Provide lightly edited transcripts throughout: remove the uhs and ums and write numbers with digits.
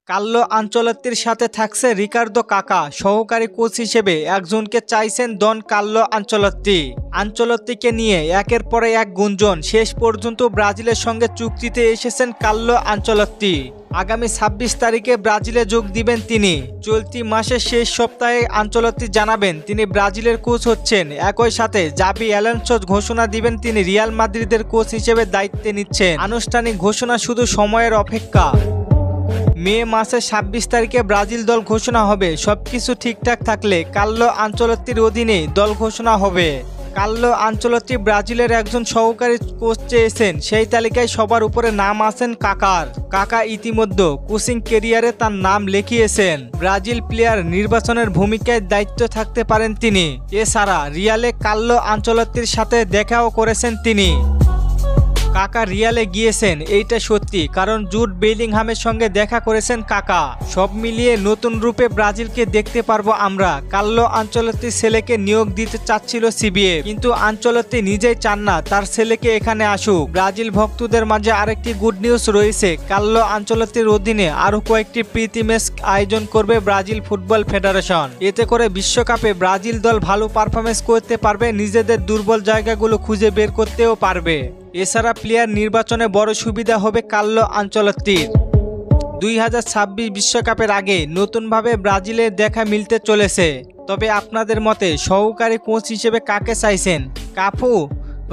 Carlo আনচেলত্তির সাথে থাকছে Ricardo কাকা, সহকারী কোচ হিসেবে একজনকে চাইছেন ডন কার্লো আনচেলত্তি। আনচেলত্তিকে নিয়ে একের পর এক গুঞ্জন, শেষ পর্যন্ত ব্রাজিলের সঙ্গে চুক্তিতে এসেছেন কার্লো আনচেলত্তি। আগামী ২৬ তারিখে ব্রাজিলে যোগ দিবেন তিনি। চলতি মাসের শেষ সপ্তাহে আনচেলত্তি জানাবেন তিনি ব্রাজিলের কোচ হচ্ছেন। একই সাথে জাবি অ্যালোনসো ঘোষণা দিবেন তিনি রিয়াল মাদ্রিদের কোচ হিসেবে দায়িত্বে নিচ্ছেন। আনুষ্ঠানিক ঘোষণা শুধু সময়ের অপেক্ষা। মে মাসের ২৬ তারিখে ব্রাজিল দল ঘোষণা হবে। সবকিছু ঠিকঠাক থাকলে কার্লো আনচেলত্তির অধীনে দল ঘোষণা হবে। কার্লো আনচেলত্তি ব্রাজিলের একজন সহকারী কোচ চেয়েছেন, সেই তালিকায় সবার উপরে নাম আছেন কাকার। কাকা ইতিমধ্যে কোচিং ক্যারিয়ারে তার নাম লিখিয়েছেন। ব্রাজিল প্লেয়ার নির্বাচনের ভূমিকায় দায়িত্ব থাকতে পারেন তিনি। এছাড়া রিয়ালে কার্লো আনচেলত্তির সাথে দেখাও করেছেন তিনি। কাকা রিয়ালে গিয়েছেন এইটা সত্যি, কারণ জুড বেলিংহামের সঙ্গে দেখা করেছেন কাকা। সব মিলিয়ে নতুন রূপে ব্রাজিলকে দেখতে পারবো আমরা। কার্লো আনচেলত্তির ছেলেকে নিয়োগ দিতে চাচ্ছিল সিবিএফ, কিন্তু আনচেলত্তি নিজেই চান না তার ছেলেকে এখানে আসুক। ব্রাজিল ভক্তদের মাঝে আরেকটি গুড নিউজ রয়েছে, কার্লো আনচেলত্তির অধীনে আরও কয়েকটি প্রীতি ম্যাচ আয়োজন করবে ব্রাজিল ফুটবল ফেডারেশন। এতে করে বিশ্বকাপে ব্রাজিল দল ভালো পারফরমেন্স করতে পারবে, নিজেদের দুর্বল জায়গাগুলো খুঁজে বের করতেও পারবে। এছাড়া প্লেয়ার নির্বাচনে বড় সুবিধা হবে কার্লো আনচেলত্তির। ২০২৬ বিশ্বকাপের আগে নতুনভাবে ব্রাজিলের দেখা মিলতে চলেছে। তবে আপনাদের মতে সহকারী কোচ হিসেবে কাকে চাইছেন? কাফু,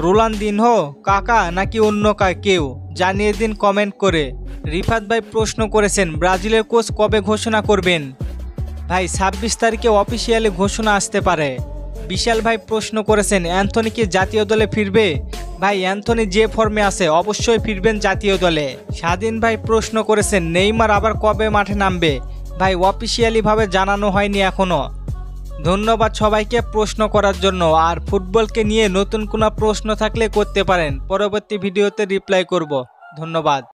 রোনালদিনহো, কাকা নাকি অন্য কেউ? জানিয়ে দিন কমেন্ট করে। রিফাত ভাই প্রশ্ন করেছেন ব্রাজিলের কোচ কবে ঘোষণা করবেন? ভাই ২৬ তারিখে অফিসিয়ালি ঘোষণা আসতে পারে। বিশাল ভাই প্রশ্ন করেছেন অ্যান্থনি কি জাতীয় দলে ফিরবে? ভাই অ্যান্থনি যে ফর্মে আছে অবশ্যই ফিরবেন জাতীয় দলে। স্বাধীন ভাই প্রশ্ন করেছেন নেইমার আবার কবে মাঠে নামবে? ভাই অফিসিয়ালি ভাবে জানানো হয়নি এখনো। ধন্যবাদ সবাইকে প্রশ্ন করার জন্য। আর ফুটবলকে নিয়ে নতুন কোনো প্রশ্ন থাকলে করতে পারেন, পরবর্তী ভিডিওতে রিপ্লাই করব। ধন্যবাদ।